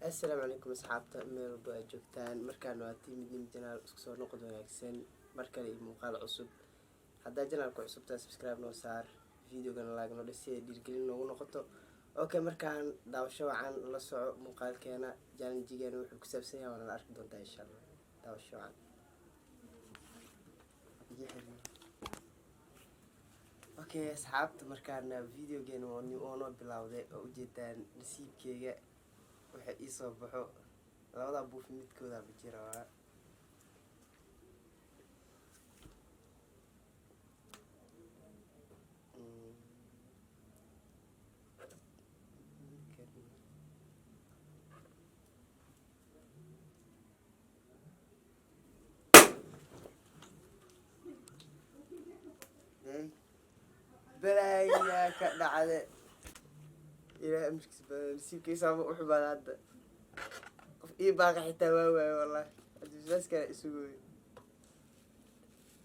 السلام عليكم أصحابتا ميل بaa joogtaan markaan waa tiimidin janaal isku soo noqod wanaagsan markale iyo muuqaal cusub haddaa janaalku cusubtaa subscribe noo saar videogana like noo dhig si ay dhiirgelin noogu noqoto okay markaan daawasho wacan la soco muuqaalkeena challenge-geena wuxuu ku saabsan yahay waana la arki doontaa insha Allah daawasho wacan okay asxaabta markaan videogeena waa noo bilowday oo ujeedaan nasiibkeyga waxay ii soo baxo labada buuf midkooda ma jira waa بلايا كذا على إلى أمسك نسيبكيسا وحبان هذا إيه باقي حتى واواي والله بس كان يسوي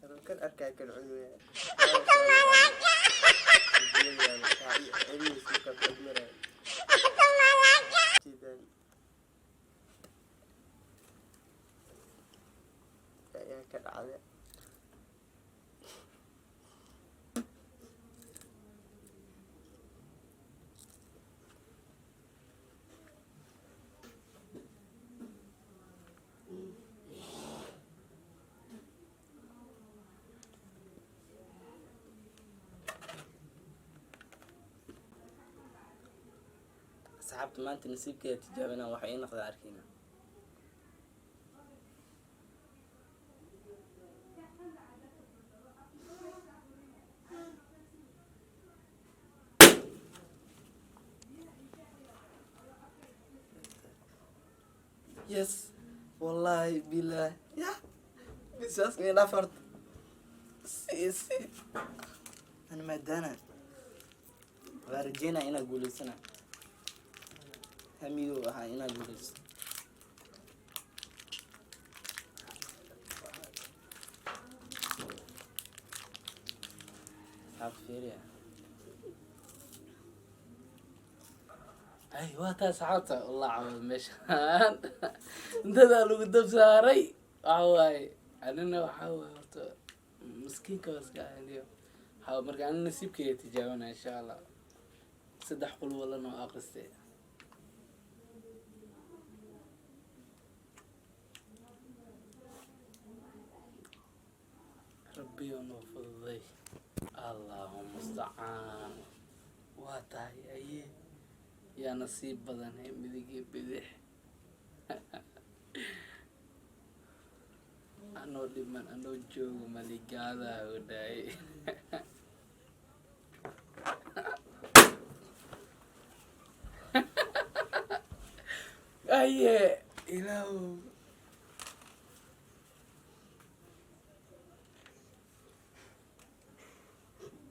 أنا كان أركع كان عنوي يا كان على صاحبت ما أنت نسيبك تجابنا وحين ناخذ عاركينا يس والله بالله يا بساسني نفرت سي أنا ما دانا ورجينا هنا أقول السنة هميو هاي هنا أقول السنة صعب فيريا أيوة تسعة والله عوض مشان أنت ذا لو قدام ساري عواي أنا وحاول مسكين كوس قاعد اليوم حاول مرجع أنا نسيبك يتجاوبنا إن شاء الله صدق قول والله إنه أقصد ربي ونفضي اللهم المستعان واتاي أيه يا نصيب بدن هي بدي بدح أنا لمن أنا جو ملك هذا وداي أيه إلهو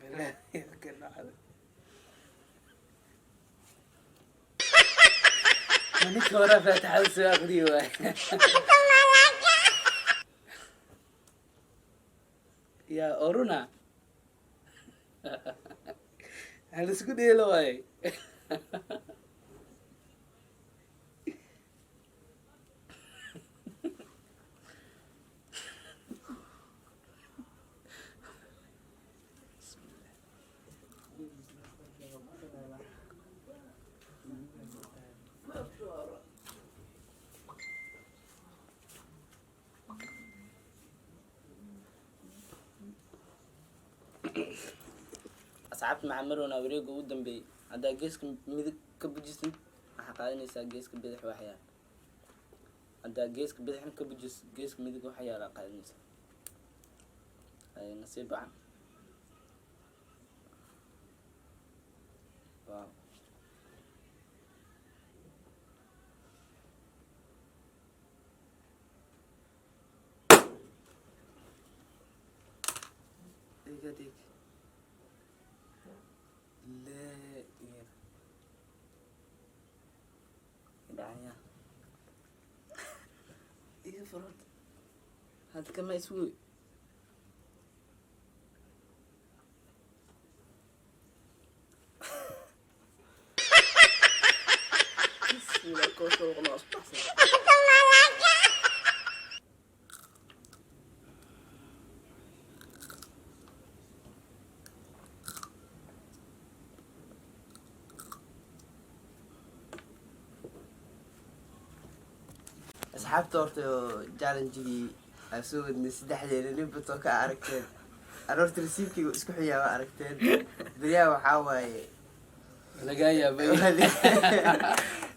بالله يمكن هذا منك ورا فاتح السواق دي يا أورونا هل سكون إيه لواي أصعبت مع مرة وريق قدام بي هذا جيسك ميدك كبجسم حقاني سا جيسك بدح وحيا هذا جيسك بدح كبجس جيسك ميدك وحيا لا قاني سا هاي نصيب عن واو ديك لا يعني ايه فرد هذا كما يسوي بسم bismillah koosoo qolo asbaxsan asxaabta horta challenge-gii aan soo wadnay saddexdeena nin bato ka aragteen aan horta rasiibkayga isku xiyaa waa aragteen beriyaha waxaa waaye lagaa yaabay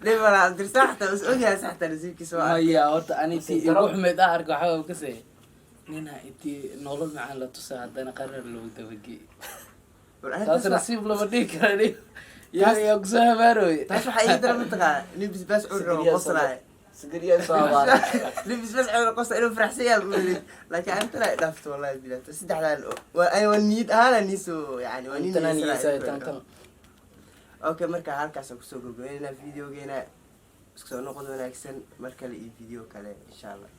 nin walaa abdirsaa xataa is ogyahay saxtaa rasiibkiisa waa maya horta ani intii igu xumeyd aan arko waxaa waa kasay nina intii nolol macaan la tusaa haddana qarar lagu dabagey taas nasiib lama dhihi kara yaa kusoo habaarooy taas waxaa ii dara mataqaana nin bisbaas cun rabo qoslaayo nin bisbaas cun qosla inuu faraxsan yahay uulid laakiin antana ay dhaafto wallahi bilaata saddexdaan waa niyad ahaana niisoo yani waa nin okay marka halkaasaan kusoo gabagabeynayna videogeena isku soo noqod wanaagsan mar kale iyo video kale insha allah.